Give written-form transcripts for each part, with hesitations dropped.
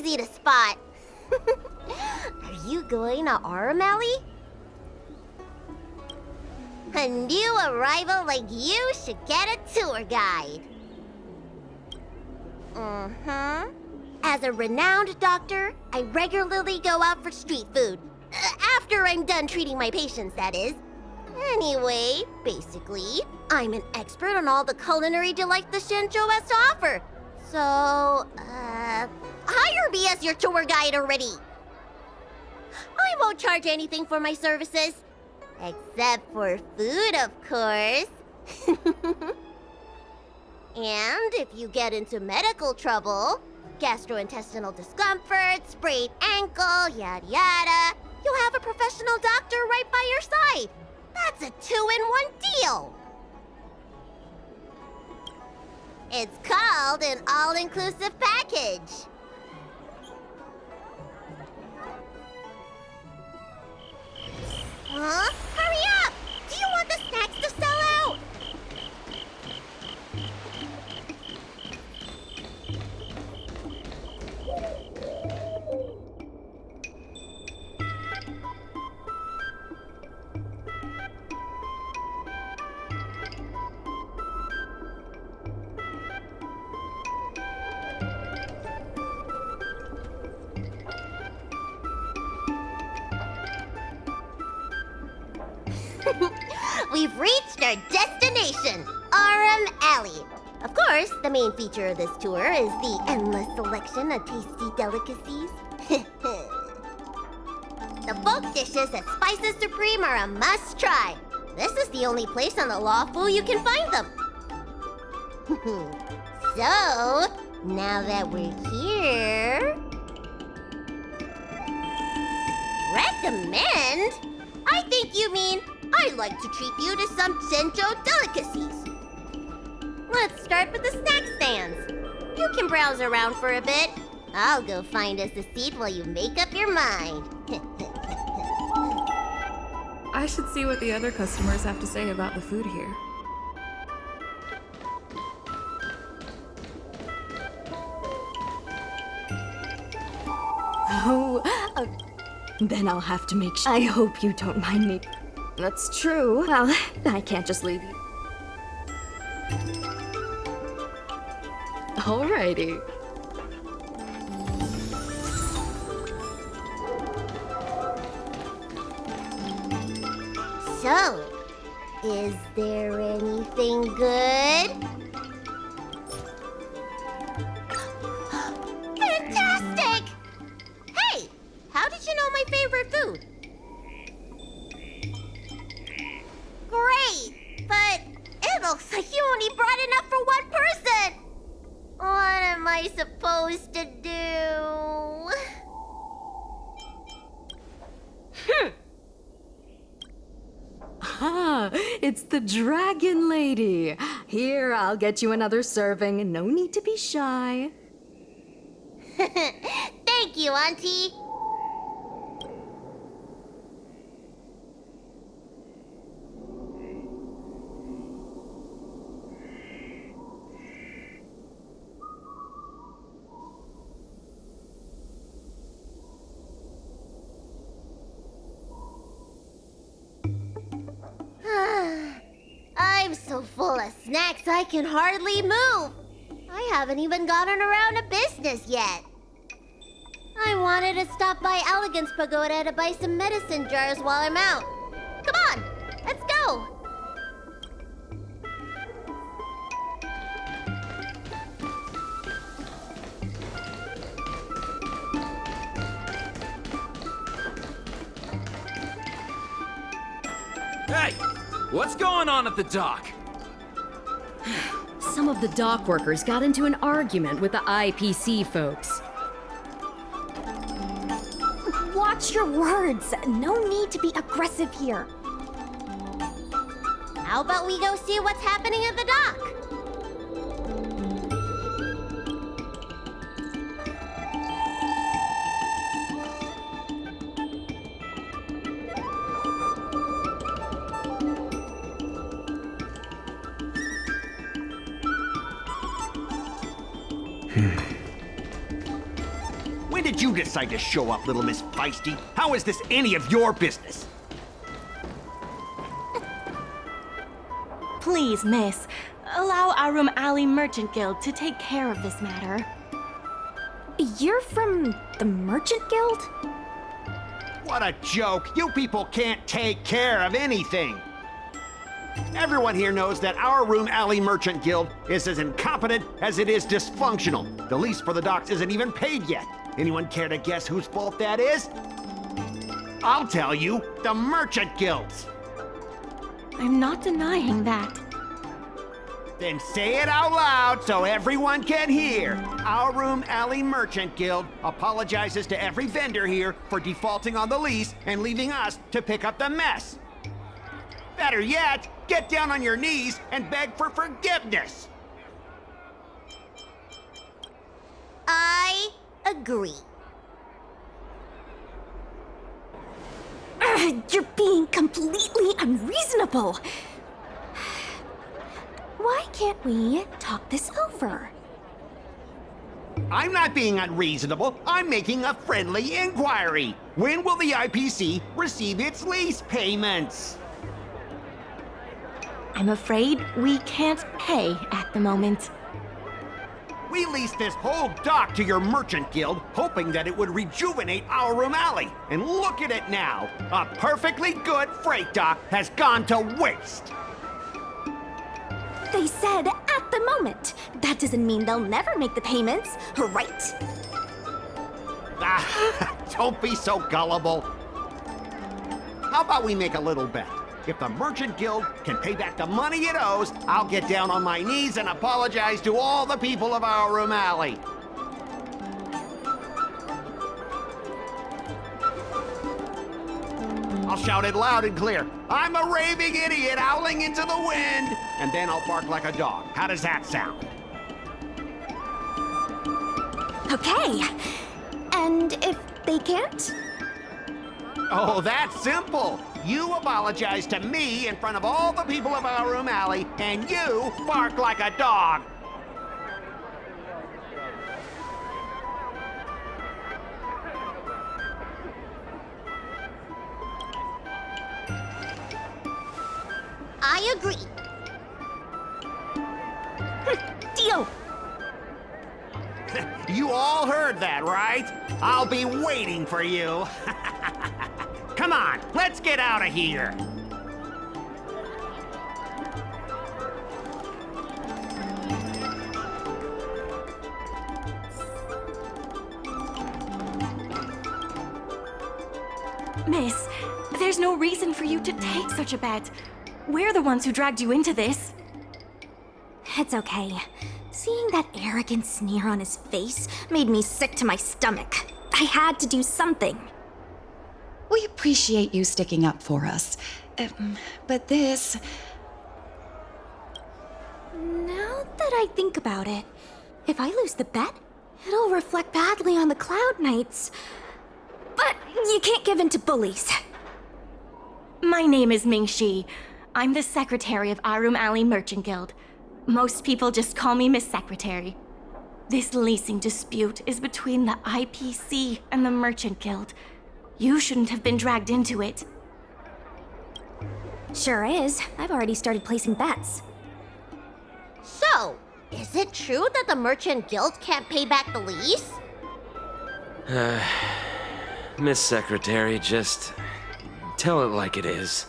easy to spot. Are you going to Arameli? A new arrival like you should get a tour guide. As a renowned doctor, I regularly go out for street food. After I'm done treating my patients, that is. Anyway, basically, I'm an expert on all the culinary delight the Shinjo has to offer. So, hire me as your tour guide already. I won't charge anything for my services. Except for food, of course. And if you get into medical trouble, gastrointestinal discomfort, sprained ankle, yada yada, you'll have a professional doctor right by your side. That's a 2-in-1 deal. It's called an all-inclusive package. Huh? Hurry up! Do you want the snacks to sell out? We've reached our destination, Aram Alley. Of course, the main feature of this tour is the endless selection of tasty delicacies. The folk dishes at Spices Supreme are a must-try. This is the only place on the Lawfu you can find them. So, now that we're here... Recommend? I think you mean I'd like to treat you to some Shinjo delicacies. Let's start with the snack stands. You can browse around for a bit. I'll go find us a seat while you make up your mind. I should see what the other customers have to say about the food here. Oh, then I'll have to make sure. I hope you don't mind me. That's true. Well, I can't just leave you. Alrighty. So, is there anything good? Fantastic! Hey, how did you know my favorite food? Great, but it looks like you only brought enough for one person. What am I supposed to do? Ah, it's the Dragon Lady. Here, I'll get you another serving. No need to be shy. Thank you, Auntie. I'm so full of snacks I can hardly move. I haven't even gotten around to business yet. I wanted to stop by Elegance Pagoda to buy some medicine jars while I'm out. Come on, let's go. Hey, what's going on at the dock? Some of the dock workers got into an argument with the IPC folks. Watch your words. No need to be aggressive here. How about we go see what's happening at the dock? When did you decide to show up, little Miss Feisty? How is this any of your business? Please, miss, allow Arum Alley Merchant Guild to take care of this matter. You're from the Merchant Guild? What a joke! You people can't take care of anything! Everyone here knows that our Room Alley Merchant Guild is as incompetent as it is dysfunctional. The lease for the docks isn't even paid yet. Anyone care to guess whose fault that is? I'll tell you, the Merchant Guild's. I'm not denying that. Then say it out loud so everyone can hear. Our Room Alley Merchant Guild apologizes to every vendor here for defaulting on the lease and leaving us to pick up the mess. Better yet, get down on your knees and beg for forgiveness. I agree. You're being completely unreasonable. Why can't we talk this over? I'm not being unreasonable. I'm making a friendly inquiry. When will the IPC receive its lease payments? I'm afraid we can't pay at the moment. We leased this whole dock to your merchant guild, hoping that it would rejuvenate our Room Alley. And look at it now. A perfectly good freight dock has gone to waste. They said at the moment. That doesn't mean they'll never make the payments, right? Don't be so gullible. How about we make a little bet? If the Merchant Guild can pay back the money it owes, I'll get down on my knees and apologize to all the people of our Room Alley. I'll shout it loud and clear. I'm a raving idiot howling into the wind. And then I'll bark like a dog. How does that sound? Okay. And if they can't? Oh, that's simple. You apologize to me in front of all the people of our Room Alley, and you bark like a dog. I agree. Deal. You all heard that, right? I'll be waiting for you. Come on, let's get out of here. Miss, there's no reason for you to take such a bet. We're the ones who dragged you into this. It's okay. Seeing that arrogant sneer on his face made me sick to my stomach. I had to do something. We appreciate you sticking up for us. But this... Now that I think about it, if I lose the bet, it'll reflect badly on the Cloud Knights. But you can't give in to bullies. My name is Ming-Shi. I'm the secretary of Arum Alley Merchant Guild. Most people just call me Miss Secretary. This leasing dispute is between the IPC and the Merchant Guild. You shouldn't have been dragged into it. Sure is. I've already started placing bets. So, is it true that the Merchant Guild can't pay back the lease? Miss Secretary, just tell it like it is.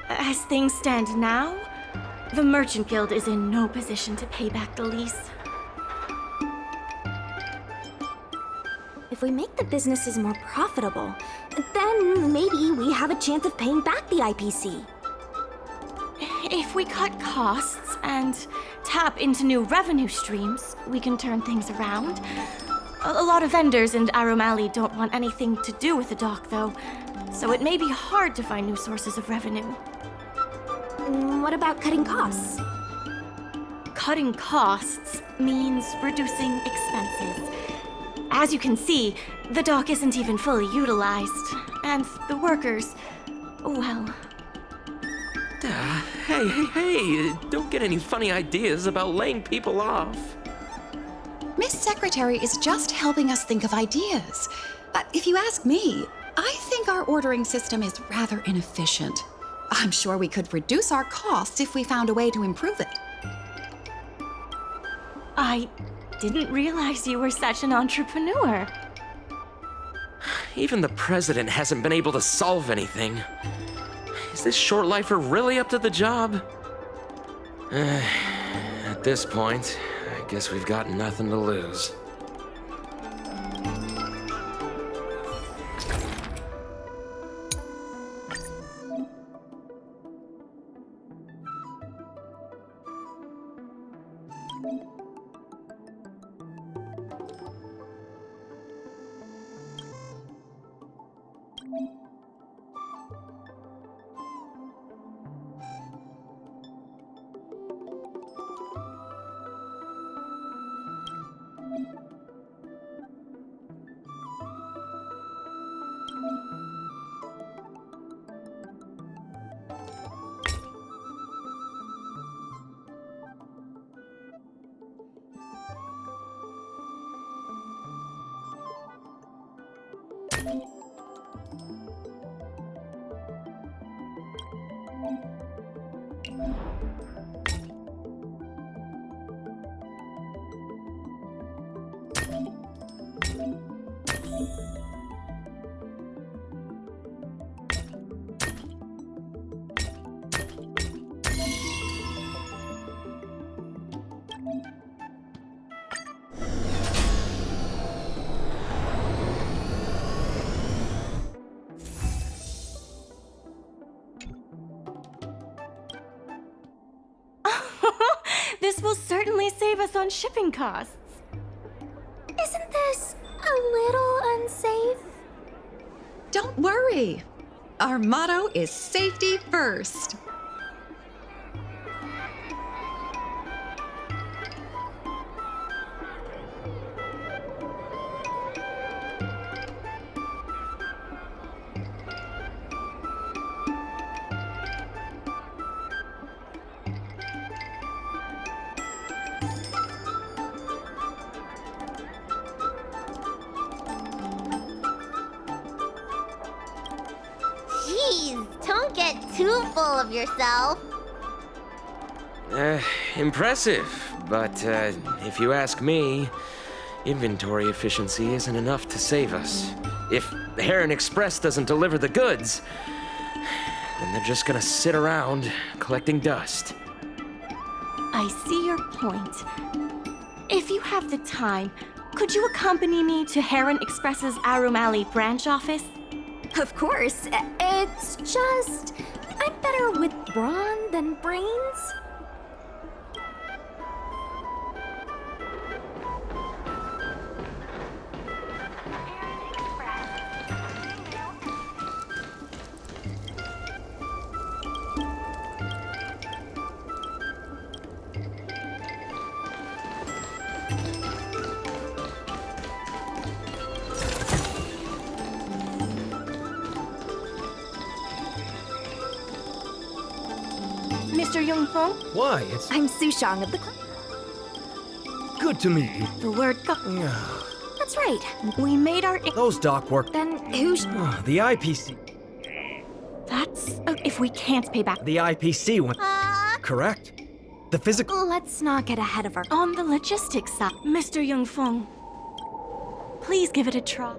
As things stand now, the Merchant Guild is in no position to pay back the lease. If we make the businesses more profitable, then maybe we have a chance of paying back the IPC. If we cut costs and tap into new revenue streams, we can turn things around. A lot of vendors in Arum Alley don't want anything to do with the dock, though, so it may be hard to find new sources of revenue. What about cutting costs? Cutting costs means reducing expenses. As you can see, the dock isn't even fully utilized, and the workers, well... Hey, don't get any funny ideas about laying people off. Miss Secretary is just helping us think of ideas. But if you ask me, I think our ordering system is rather inefficient. I'm sure we could reduce our costs if we found a way to improve it. I didn't realize you were such an entrepreneur. Even the president hasn't been able to solve anything. Is this short lifer really up to the job? At this point, I guess we've got nothing to lose. This will certainly save us on shipping costs. Isn't this a little unsafe? Don't worry. Our motto is safety first. Jeez, don't get too full of yourself. Impressive, but if you ask me, inventory efficiency isn't enough to save us. If Heron Express doesn't deliver the goods, then they're just gonna sit around collecting dust. I see your point. If you have the time, could you accompany me to Heron Express's Arum Alley branch office? Of course. It's just, I'm better with brawn than brains. Mr. Yongfeng, Why, it's I'm Sushang of the club. good to meet you. the word go. Yeah, That's right. We made our. those dock work. Then who's... The IPC. That's. If we can't pay back. The IPC went. Correct? The physical. Let's not get ahead of our... On the logistics side, Mr. Yongfeng, please give it a try.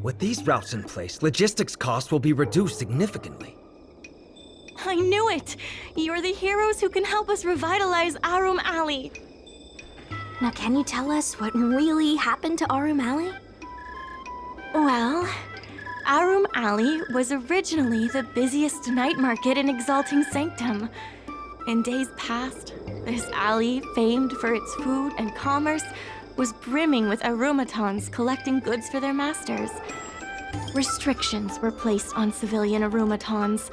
With these routes in place, logistics costs will be reduced significantly. I knew it! You're the heroes who can help us revitalize Arum Alley. Now, can you tell us what really happened to Arum Alley? Well, Arum Alley was originally the busiest night market in Exalting Sanctum. In days past, this alley, famed for its food and commerce, was brimming with arumatons collecting goods for their masters. Restrictions were placed on civilian arumatons,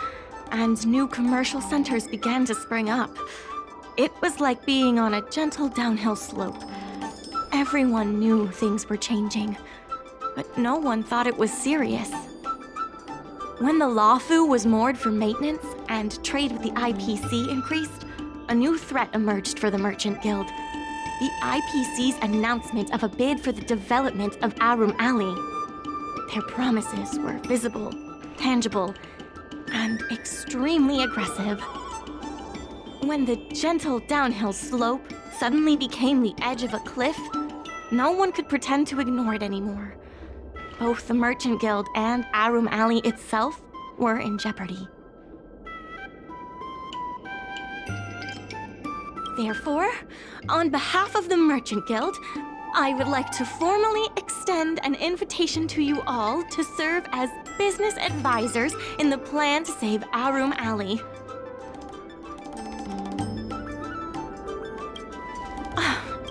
and new commercial centers began to spring up. It was like being on a gentle downhill slope. Everyone knew things were changing, but no one thought it was serious. When the Lawfu was moored for maintenance and trade with the IPC increased, a new threat emerged for the Merchant Guild. The IPC's announcement of a bid for the development of Arum Alley. Their promises were visible, tangible, and extremely aggressive. When the gentle downhill slope suddenly became the edge of a cliff, no one could pretend to ignore it anymore. Both the Merchant Guild and Arum Alley itself were in jeopardy. Therefore, on behalf of the Merchant Guild, I would like to formally extend an invitation to you all to serve as business advisors in the plan to save Arum Alley.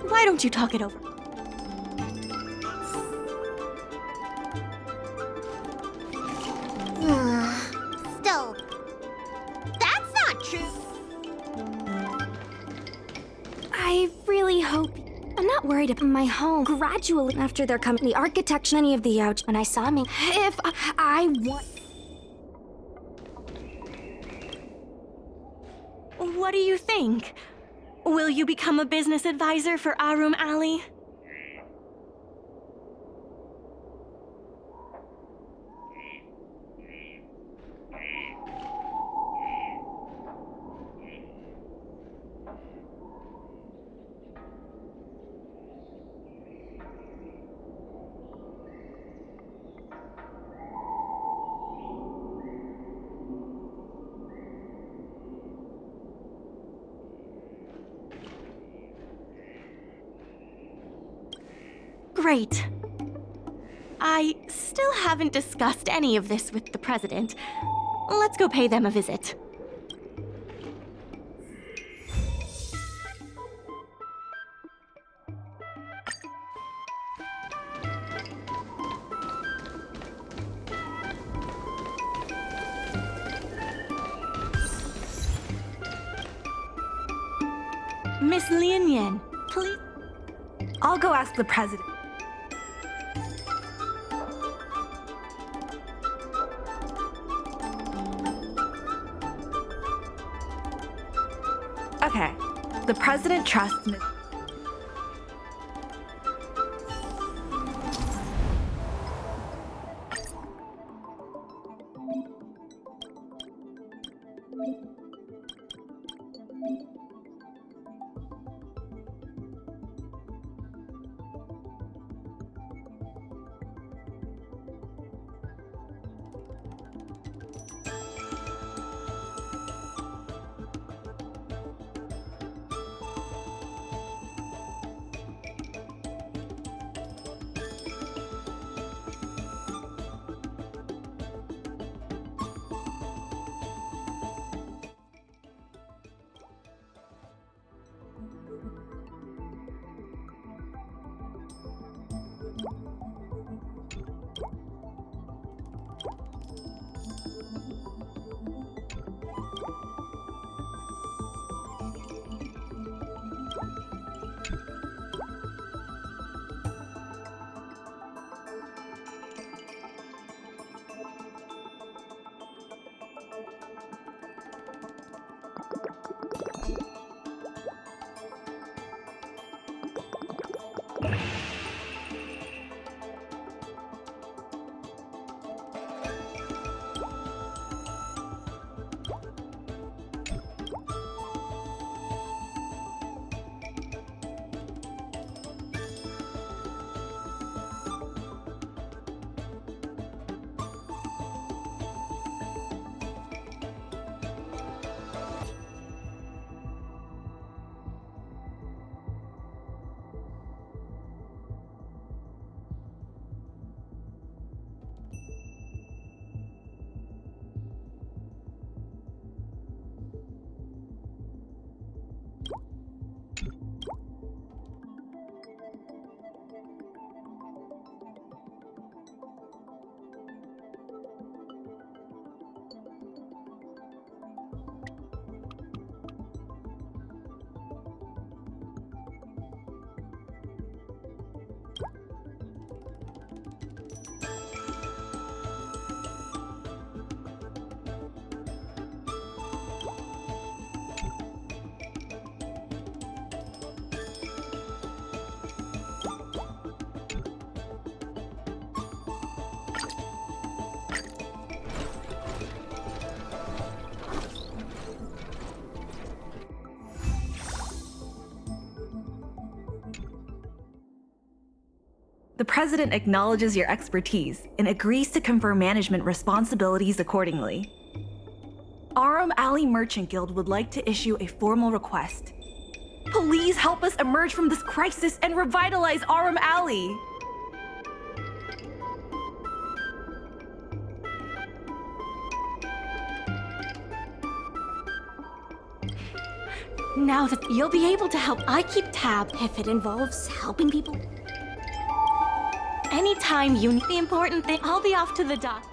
Why don't you talk it over? Still, that's not true. I really hope. I'm not worried about my home. Gradually, after their company architecture, any of the ouch, when I saw me, if I want. What do you think? Will you become a business advisor for Arum Alley? Great. I still haven't discussed any of this with the president. Let's go pay them a visit. Miss Lin Yan, please. I'll go ask the president. Okay, the president trusts me. president acknowledges your expertise and agrees to confer management responsibilities accordingly. Arum Alley Merchant Guild would like to issue a formal request. Please help us emerge from this crisis and revitalize Arum Alley! Now that you'll be able to help, I keep tab if it involves helping people. Anytime you need the important thing, I'll be off to the dock.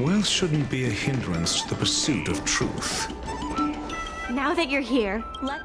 Wealth shouldn't be a hindrance to the pursuit of truth. Now that you're here, let...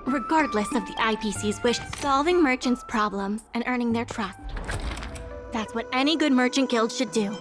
Regardless of the IPC's wish, solving merchants' problems and earning their trust. That's what any good merchant guild should do.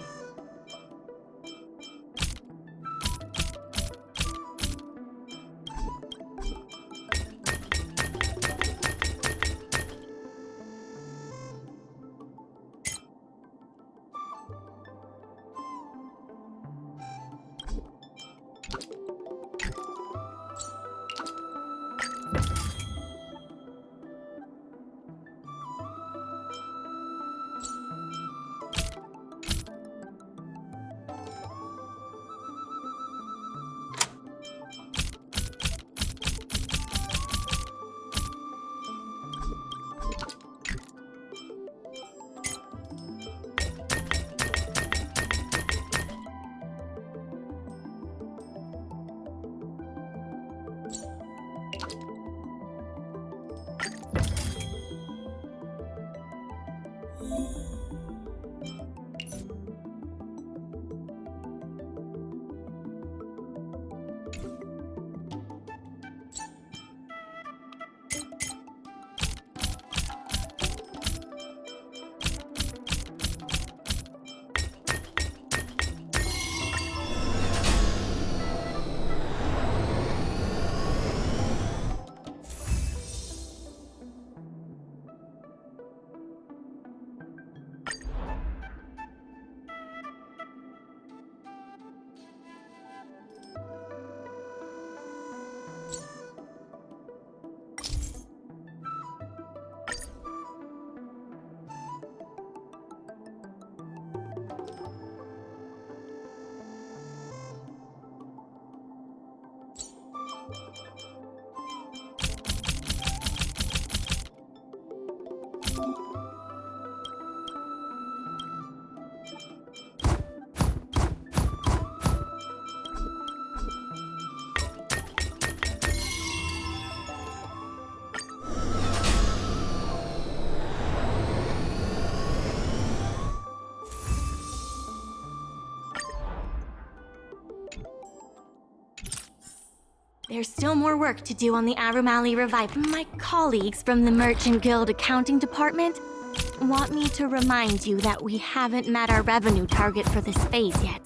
There's still more work to do on the Arum Alley Revive. My colleagues from the Merchant Guild Accounting Department want me to remind you that we haven't met our revenue target for this phase yet.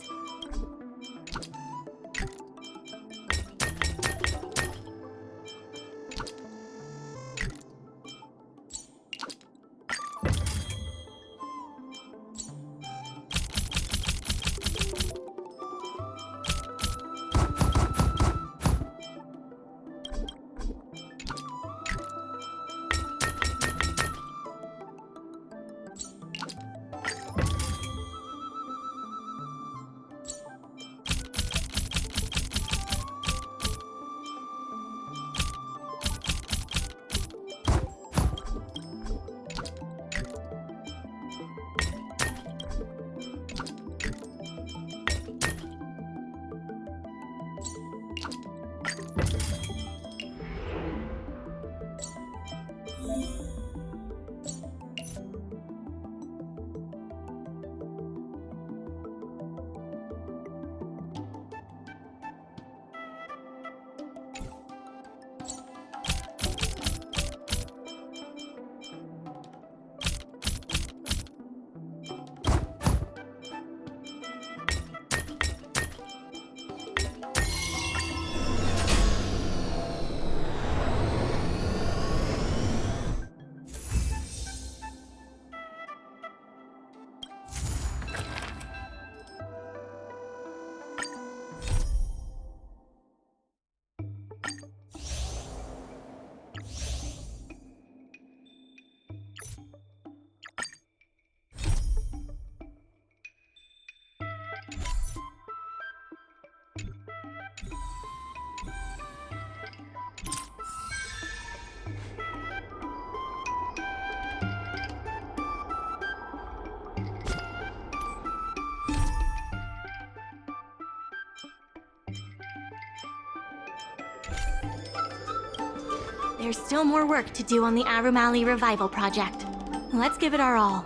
There's still more work to do on the Arumali Revival Project. Let's give it our all.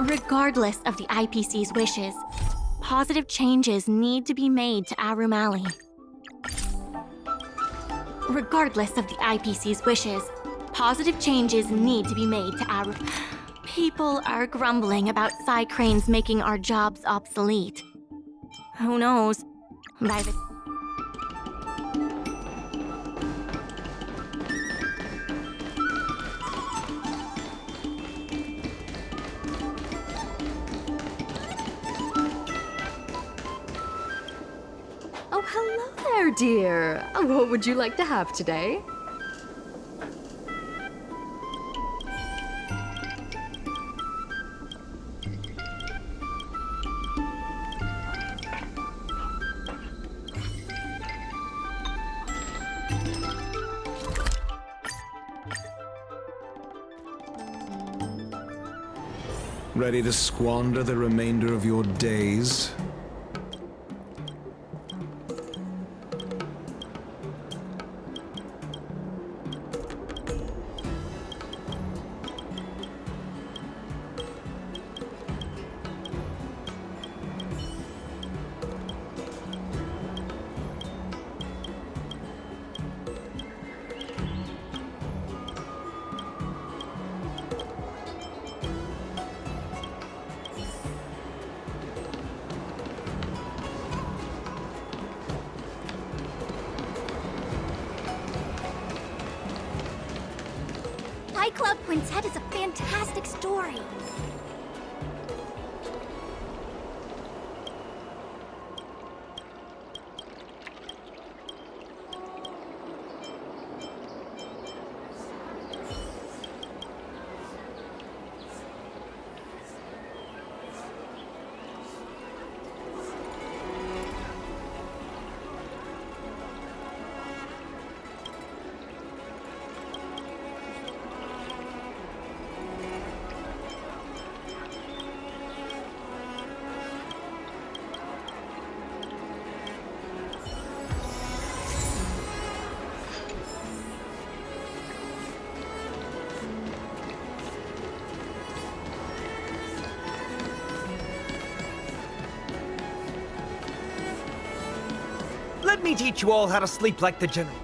Regardless of the IPC's wishes, positive changes need to be made to Arumali. Regardless of the IPC's wishes, positive changes need to be made to People are grumbling about Psy-Cranes making our jobs obsolete. Who knows? By the Oh, hello there, dear. What would you like to have today? Ready to squander the remainder of your days? Fight Club Quintet is a fantastic story. Let me teach you all how to sleep like the general.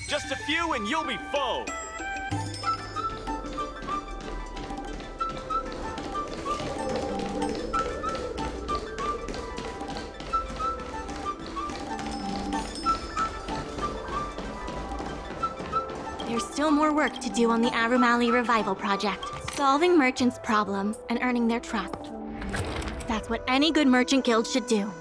Just a few and you'll be full. there's still more work to do on the Arum Alley Revival Project. Solving merchants' problems and earning their trust. That's what any good merchant guild should do.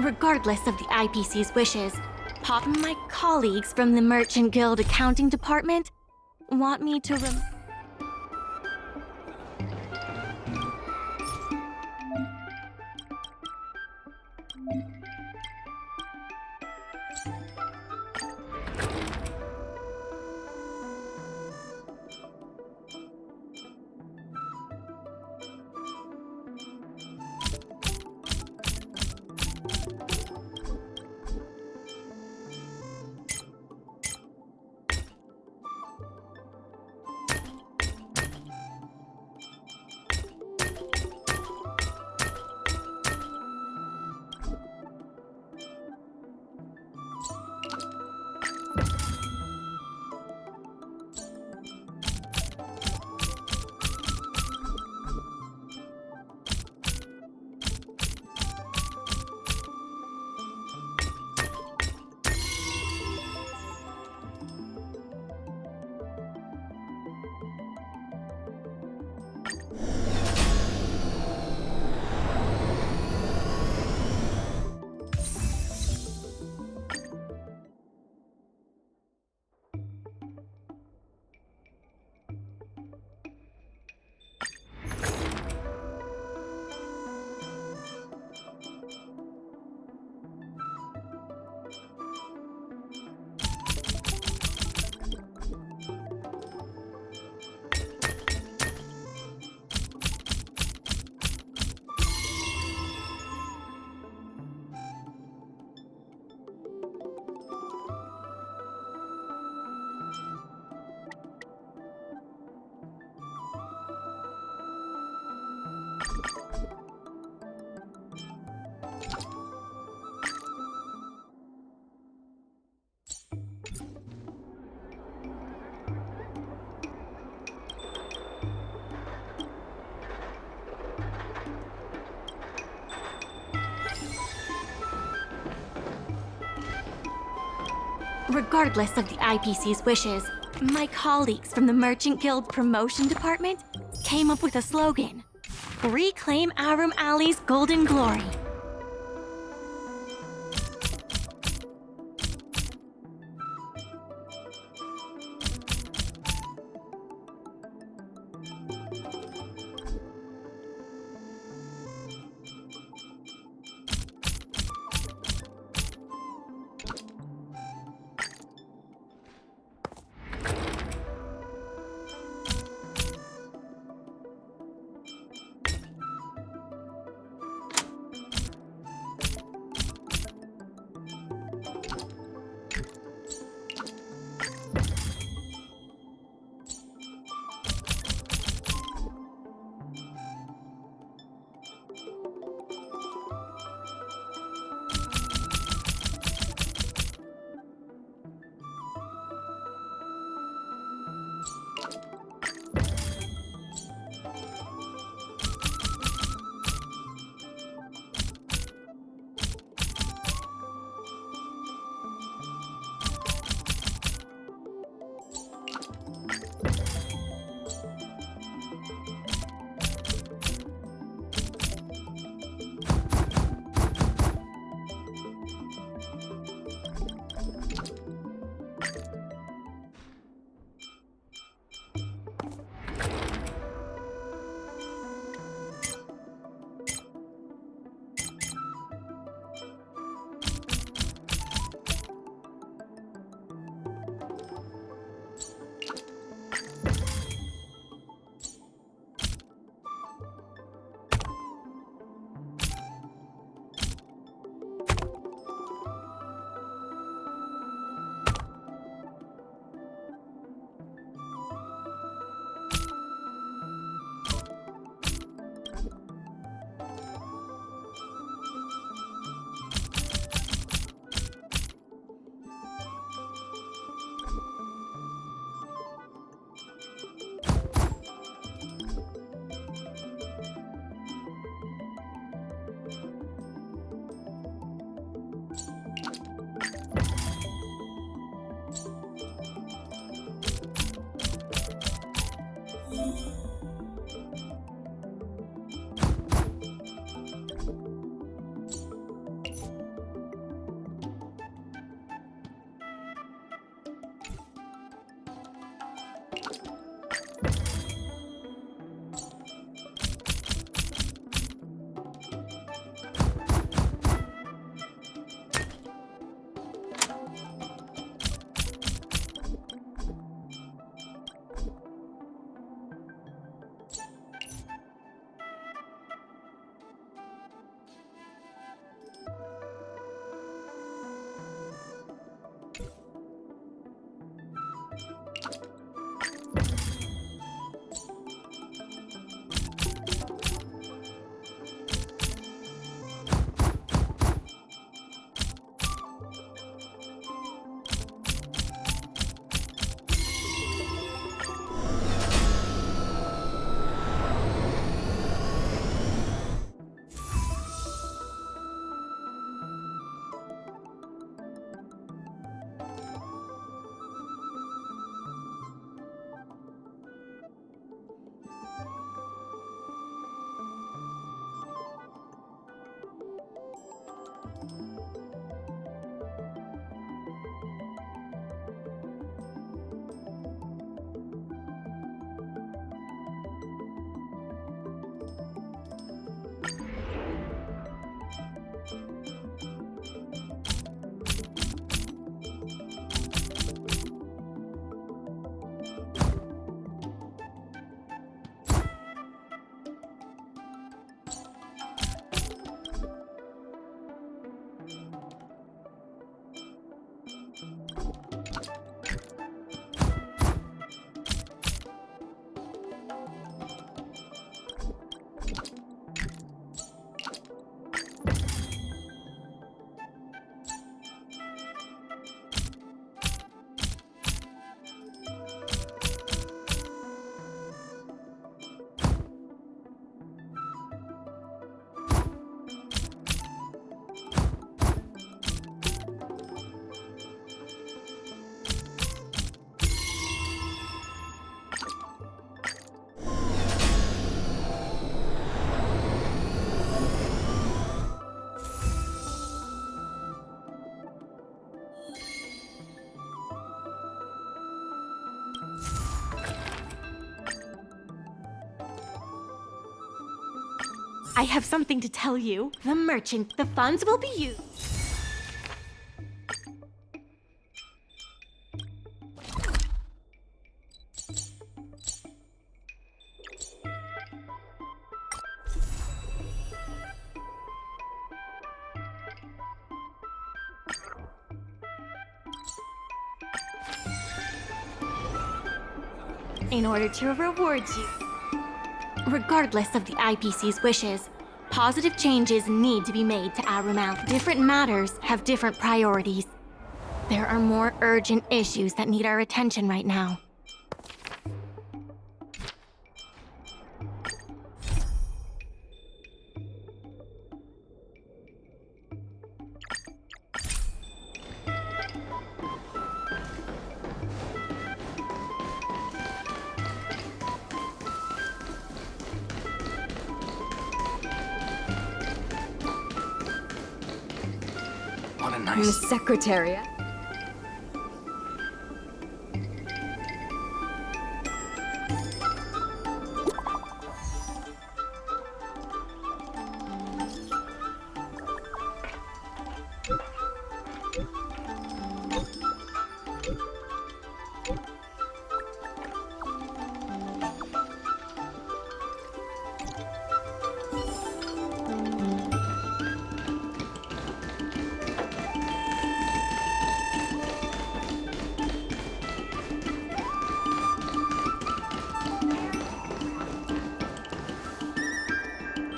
Regardless of the IPC's wishes, Pop and my colleagues from the Merchant Guild accounting department want me to Regardless of the IPC's wishes, my colleagues from the Merchant Guild Promotion Department came up with a slogan: Reclaim Arum Alley's Golden Glory. I have something to tell you. The merchant, the funds will be used. In order to reward you. Regardless of the IPC's wishes, positive changes need to be made to Arumal. Different matters have different priorities. There are more urgent issues that need our attention right now. What a The nice... Secretariat.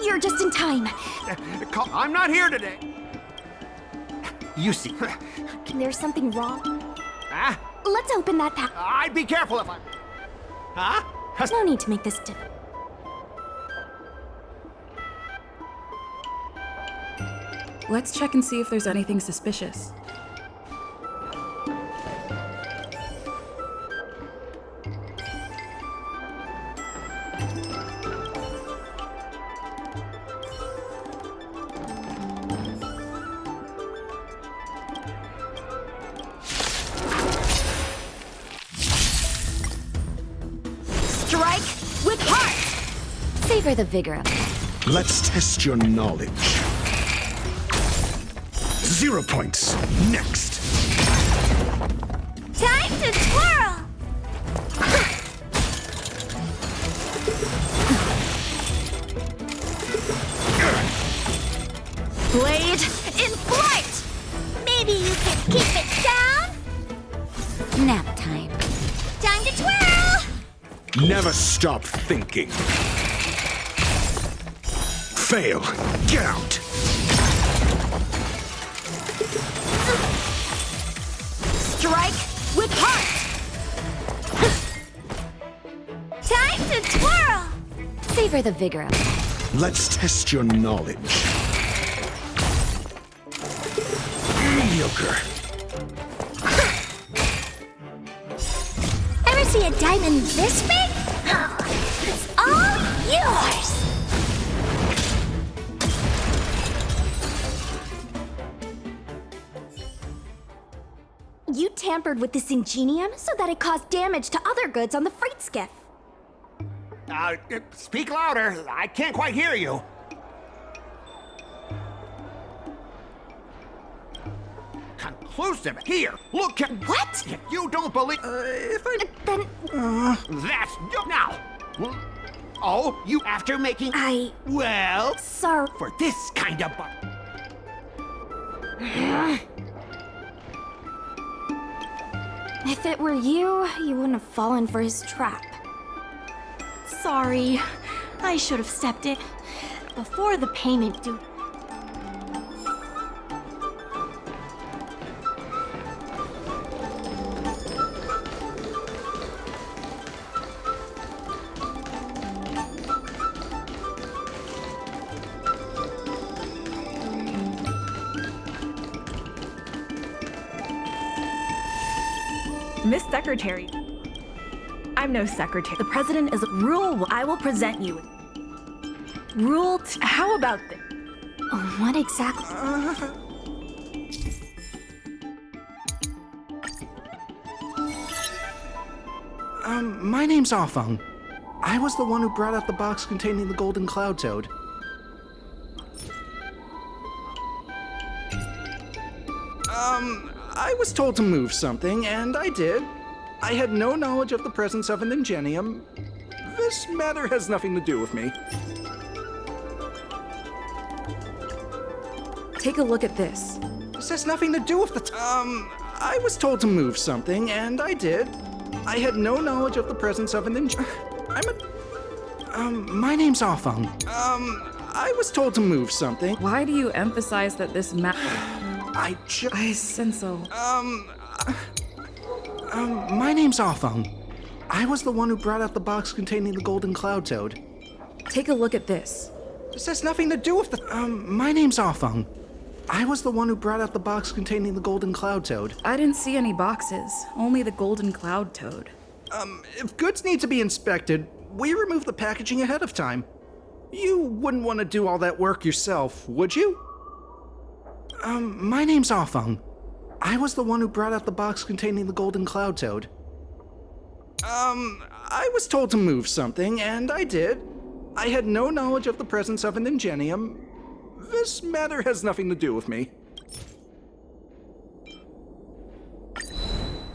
You're just in time. I'm not here today. You see. There's something wrong. Huh? Let's open that pack. I'd be careful if I... Huh? No need to make this difficult. Let's check and see if there's anything suspicious. Strike with heart! Savor the vigor of it. Let's test your knowledge. 0 points. Next. Time to twirl! Blade in flight! Maybe you can keep it down? Nap time. Time to twirl! Never stop thinking. Fail. Get out. Strike with heart! Time to twirl! Savor the vigor of it. Let's test your knowledge. Mediocre. Ever see a diamond this big? Oh, it's all yours! You tampered with this ingenium so that it caused damage to other goods on the freight skiff. Speak louder. I can't quite hear you. Conclusive. Here, look at... What? You don't believe... if I... Then That's... Now! Oh, you after making... Well... Sir... For this kind of... If it were you, you wouldn't have fallen for his trap. Sorry. I should have stepped in before the payment due. Miss Secretary. I'm no secretary. The president is rule. I will present you. How about this? What exactly? My name's Awfung. I was the one who brought out the box containing the golden cloud toad. I was told to move something, and I did. I had no knowledge of the presence of an ingenium. This matter has nothing to do with me. Take a look at this. This has nothing to do with the I was told to move something, and I did. I had no knowledge of the presence of an my name's Awfung. I was told to move something. Why do you emphasize that this I sense so. My name's Awfung. I was the one who brought out the box containing the golden cloud toad. Take a look at this. This has nothing to do with the my name's Awfung. I was the one who brought out the box containing the golden cloud toad. I didn't see any boxes, only the golden cloud toad. If goods need to be inspected, we remove the packaging ahead of time. You wouldn't want to do all that work yourself, would you? My name's Awfung. I was the one who brought out the box containing the golden cloud toad. I was told to move something, and I did. I had no knowledge of the presence of an ingenium. This matter has nothing to do with me.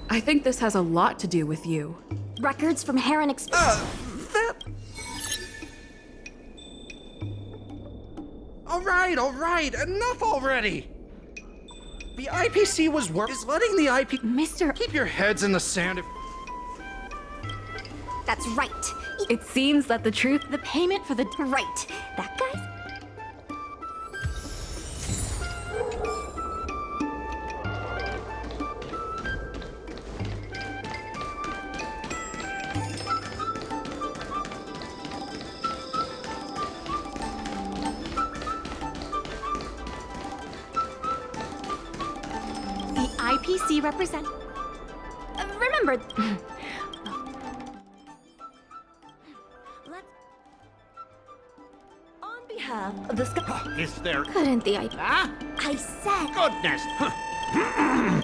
I think this has a lot to do with you. Records from Heron All right, enough already! The IPC is letting the IP- Mr. Keep your heads in the sand if- That's right. It seems that the truth. The payment for the... Right. That guy's... IPC represent... remember... On behalf of the Is there... Couldn't the IP... Huh? I said... Goodness!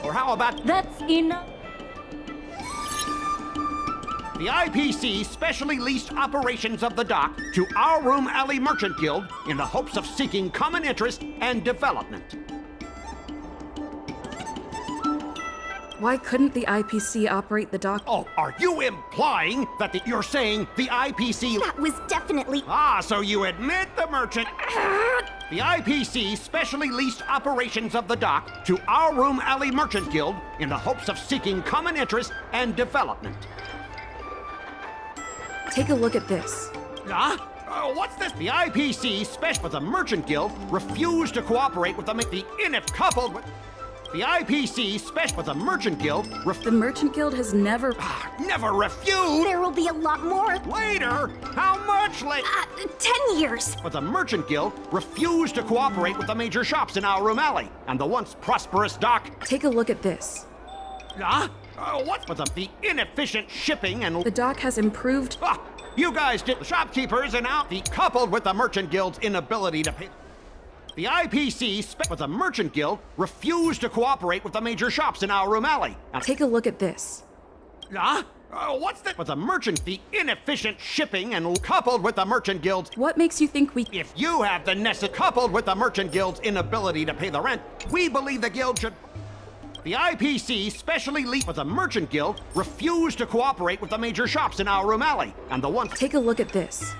Or how about... That's enough. The IPC specially leased operations of the dock to our Room Alley Merchant Guild in the hopes of seeking common interest and development. Why couldn't the IPC operate the dock? Oh, are you implying that you're saying the IPC... That was definitely... Ah, so you admit the merchant... The IPC specially leased operations of the dock to our Room Alley Merchant Guild in the hopes of seeking common interest and development. Take a look at this. What's this? The IPC special... The Merchant Guild refused to cooperate with the if coupled with... The IPC special... The Merchant Guild... The Merchant Guild has never... Never refused! There will be a lot more... Later? How much later? 10 years! But the Merchant Guild refused to cooperate with the major shops in our Room Alley and the once prosperous dock. Take a look at this. What? But the inefficient shipping and... The dock has improved... You guys did... The shopkeepers and out... coupled with the Merchant Guild's inability to pay... The IPC but the Merchant Guild refused to cooperate with the major shops in our Room Alley. Take a look at this. What's that? But the inefficient shipping and coupled with the Merchant Guild's... What makes you think we... If you have the necessary... Coupled with the Merchant Guild's inability to pay the rent, we believe the Guild should... The IPC specially leased... But the Merchant Guild refused to cooperate with the major shops in our Room Alley and the one... Take a look at this.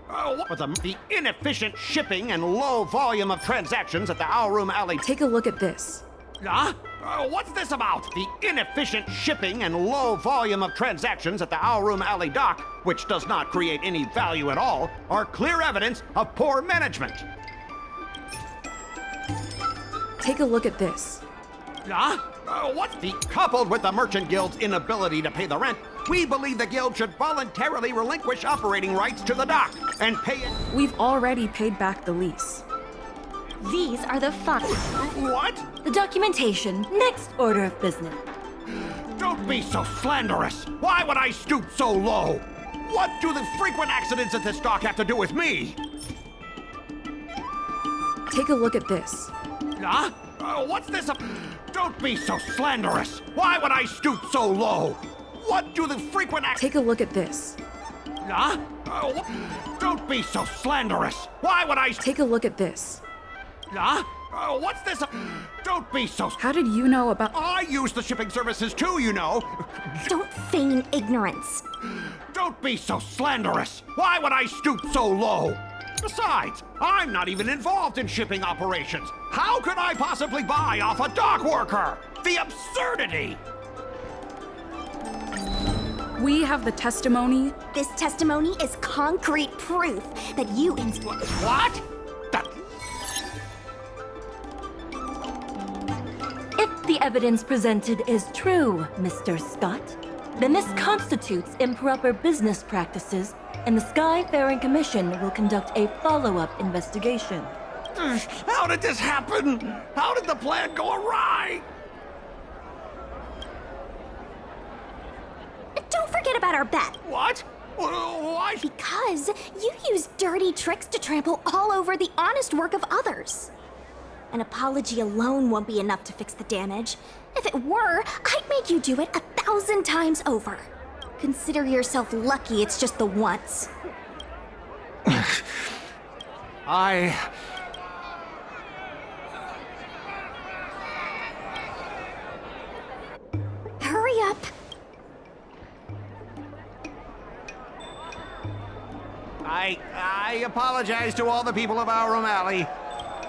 But the inefficient shipping and low volume of transactions at the Our Room Alley... Take a look at this. What's this about? The inefficient shipping and low volume of transactions at the Our Room Alley dock, which does not create any value at all, are clear evidence of poor management. Take a look at this. What's the... Coupled with the Merchant Guild's inability to pay the rent, we believe the Guild should voluntarily relinquish operating rights to the dock and pay it... We've already paid back the lease. These are the funds. What? The documentation. Next order of business. Don't be so slanderous! Why would I stoop so low? What do the frequent accidents at this dock have to do with me? Take a look at this. What's this? Don't be so slanderous! Why would I stoop so low? What do the frequent Take a look at this. Huh? Don't be so slanderous. Why would I... Take a look at this. Huh? What's this? Don't be so... How did you know about... I use the shipping services too, you know. Don't feign ignorance. Don't be so slanderous. Why would I stoop so low? Besides, I'm not even involved in shipping operations. How could I possibly buy off a dock worker? The absurdity! We have the testimony. This testimony is concrete proof that you What? If the evidence presented is true, Mr. Scott, then this constitutes improper business practices, and the Skyfaring Commission will conduct a follow-up investigation. How did this happen? How did the plan go awry? Don't forget about our bet. What? Why? Because you use dirty tricks to trample all over the honest work of others. An apology alone won't be enough to fix the damage. If it were, I'd make you do it 1,000 times over. Consider yourself lucky it's just the once. Hurry up. I apologize to all the people of our O'Malley.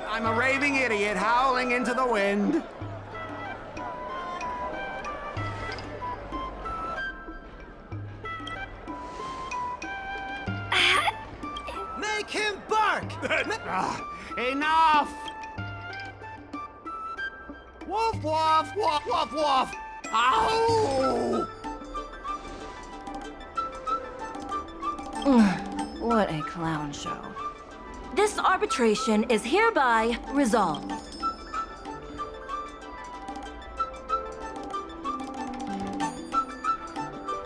I'm a raving idiot howling into the wind. Make him bark! Enough! Woof, woof, woof, woof, woof! Ow! What a clown show. This arbitration is hereby resolved.